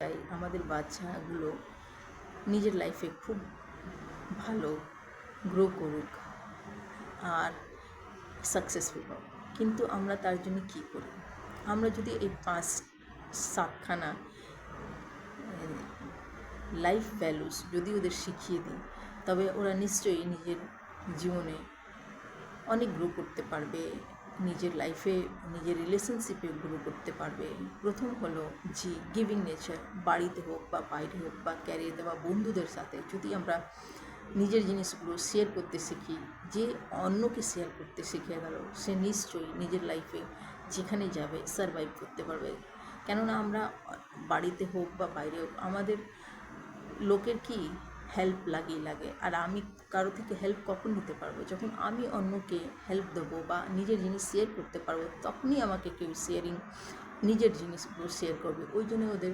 চাই আমাদের বাচ্চাগুলো নিজের লাইফে খুব ভালো গ্রো করুক আর সাকসেসফুল হোক। কিন্তু আমরা তার জন্য কী করি? আমরা যদি এই 5-7খানা লাইফ ভ্যালুস যদি ওদের শিখিয়ে দিই, তবে ওরা নিশ্চয়ই নিজের জীবনে অনেক গ্রো করতে পারবে, নিজের লাইফে নিজের রিলেশনশিপে গ্রো করতে পারবে। প্রথম হলো গিভিং নেচার, বাড়িতে হোক বা বাইরে হোক বা ক্যারিয়ারে বা বন্ধুদের সাথে যদি আমরা নিজের জিনিসগুলো শেয়ার করতে শিখি, যে অন্যকে শেয়ার করতে শিখে গেল সে নিশ্চয়ই নিজের লাইফে যেখানে যাবে সারভাইভ করতে পারবে। কেননা আমরা বাড়িতে হোক বা বাইরে হোক আমাদের লোকের কি হেল্প লাগে, আর আমি কারো থেকে হেল্প কখন নিতে পারবো? যখন আমি অন্যকে হেল্প দেবো বা নিজের জিনিস শেয়ার করতে পারবো, তখনই আমাকে কেউ নিজের জিনিসগুলো শেয়ার করবে। ওই জন্য ওদের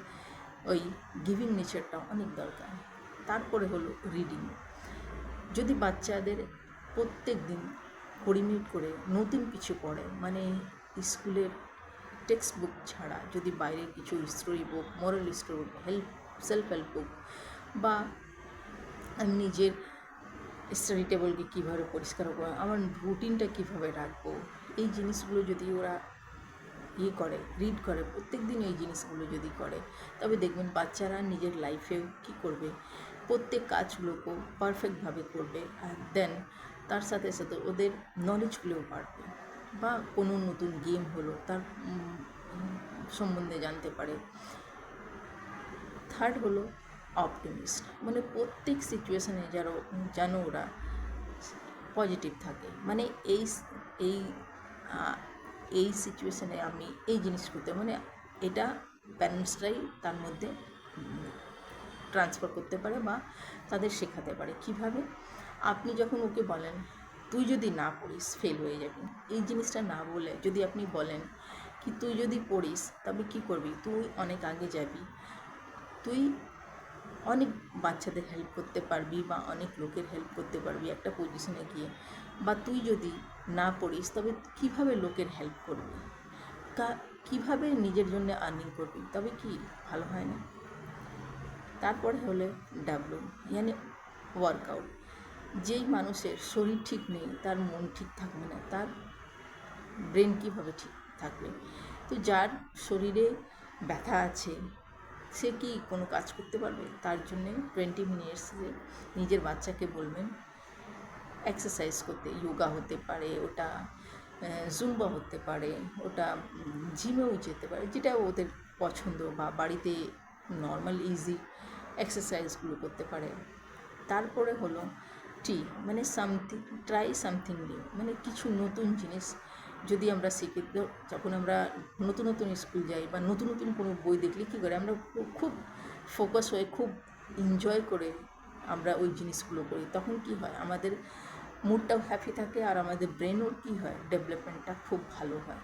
ওই গিভিং নেচারটা অনেক দরকার। তারপরে হলো রিডিং। যদি বাচ্চাদের প্রত্যেক দিন 20 মিনিট করে নতুন কিছু পড়ে, মানে স্কুলের টেক্সট বুক ছাড়া যদি বাইরের কিছু story book, moral story book, self help book বা আমি নিজের স্টাডি টেবিলকে কীভাবে পরিষ্কার করবো, আমার রুটিনটা কীভাবে রাখবো, এই জিনিসগুলো যদি ওরা রিড করে প্রত্যেক দিন এই জিনিসগুলো যদি করে, তবে দেখবেন বাচ্চারা নিজের লাইফেও কী করবে, প্রত্যেক কাজগুলোকেও পারফেক্টভাবে করবে। আর দেন তার সাথে সাথে ওদের নলেজগুলোও বাড়বে, বা কোনো নতুন গেম হলো তার সম্বন্ধে জানতে পারে। থার্ড হলো অপটিমিস্ট, মানে প্রত্যেক সিচুয়েশানে যেন ওরা পজিটিভ থাকে, মানে এই এই সিচুয়েশানে আমি এই জিনিস করতে, মানে এটা প্যারেন্টসরাই তার মধ্যে ট্রান্সফার করতে পারে বা তাদের শেখাতে পারে। কিভাবে? আপনি যখন ওকে বলেন তুই যদি না পড়িস ফেল হয়ে যাবি, এই জিনিসটা না বলে যদি আপনি বলেন কি তুই যদি পড়িস তবে কী করবি, তুই অনেক আগে যাবি, তুই অনেক বাচ্চাদের হেল্প করতে পারবি বা অনেক লোকের হেল্প করতে পারবি একটা পজিশনে গিয়ে, বা তুই যদি না পড়িস তবে কীভাবে লোকের হেল্প করবি, কীভাবে নিজের জন্য আর্নিং করবি, তবে কি ভালো হয় না? তারপরে হলে ডাব্লু, মানে ওয়ার্কআউট। যেই মানুষের শরীর ঠিক নেই তার মন ঠিক থাকবে না, তার ব্রেন কীভাবে ঠিক থাকবে? তো যার শরীরে ব্যথা আছে সে কি কোনো কাজ করতে পারবে? তার জন্যে 20 মিনিটসে নিজের বাচ্চাকে বলবেন এক্সারসাইজ করতে। যোগা হতে পারে, ওটা জুম্বা হতে পারে, ওটা জিমেও যেতে পারে, যেটা ওদের পছন্দ, বা বাড়িতে নর্মাল ইজি এক্সারসাইজগুলো করতে পারে। তারপরে হলো মানে ট্রাই সামথিং নিউ, মানে কিছু নতুন জিনিস যদি আমরা শিখি, যখন আমরা নতুন নতুন স্কুল যাই বা নতুন নতুন কোনো বই দেখলে কী করে আমরা খুব ফোকাস হয়ে খুব এনজয় করে আমরা ওই জিনিসগুলো করি, তখন কি হয় আমাদের মুডটাও হ্যাপি থাকে আর আমাদের ব্রেনও কী হয়, ডেভেলপমেন্টটা খুব ভালো হয়।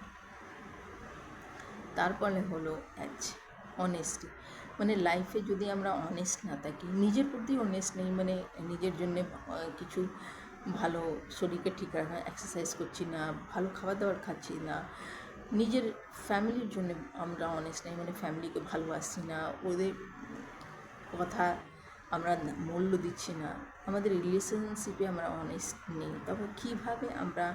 তারপরে হলো অনেস্টি, মানে লাইফে যদি আমরা অনেস্ট না থাকি, নিজের প্রতি অনেস্ট নেই, মানে নিজের জন্যে কিছু ভালো শরীরকে ঠিক রাখা, এক্সারসাইজ করছি না, ভালো খাবার দাবার খাচ্ছি না, নিজের ফ্যামিলির জন্য আমরা অনেস্ট নেই, মানে ফ্যামিলিকে ভালোবাসছি না, ওদের কথা আমরা মূল্য দিচ্ছি না, আমাদের রিলেশনশিপে আমরা অনেস্ট নেই, তবে কীভাবে আমরা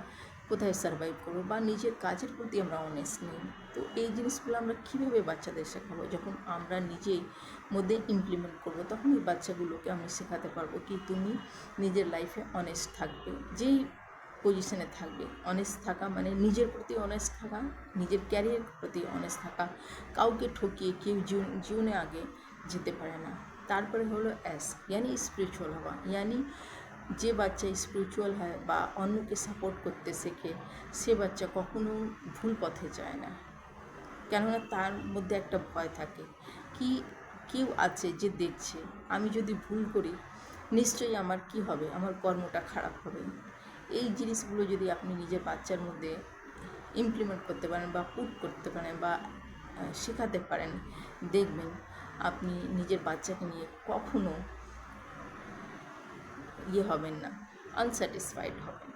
কোথায় সারভাইভ করবো, বা নিজের কাজের প্রতি আমরা অনেস্ট নেই। তো এই জিনিসগুলো আমরা কীভাবে বাচ্চাদের শেখাবো? যখন আমরা নিজেই মধ্যে ইমপ্লিমেন্ট করবো, তখন এই বাচ্চাগুলোকে আমি শেখাতে পারবো কি তুমি নিজের লাইফে অনেস্ট থাকবে, যেই পজিশনে থাকবে অনেস্ট থাকা, মানে নিজের প্রতি অনেস্ট থাকা, নিজের ক্যারিয়ারের প্রতি অনেস্ট থাকা, কাউকে ঠকিয়ে কেউ জীবনে আগে যেতে পারে না। তারপরে হলো यानी স্পিরিচুয়াল হওয়া, यानी যে বাচ্চা স্পিরিচুয়াল হয় বা অন্যকে সাপোর্ট করতে শেখে সে বাচ্চা কখনো ভুল পথে যায় না, কেননা তার মধ্যে একটা ভয় থাকে কি কেউ আছে যে দেখছে, আমি যদি ভুল করি নিশ্চয়ই আমার কি হবে, আমার কর্মটা খারাপ হবে। এই জিনিসগুলো যদি আপনি নিজের বাচ্চার মধ্যে ইমপ্লিমেন্ট করতে পারেন বা পুট করতে পারেন বা শেখাতে পারেন, দেখবেন আপনি নিজের বাচ্চাকে নিয়ে কখনো হবেন না, আনস্যাটিসফাইড হবেন।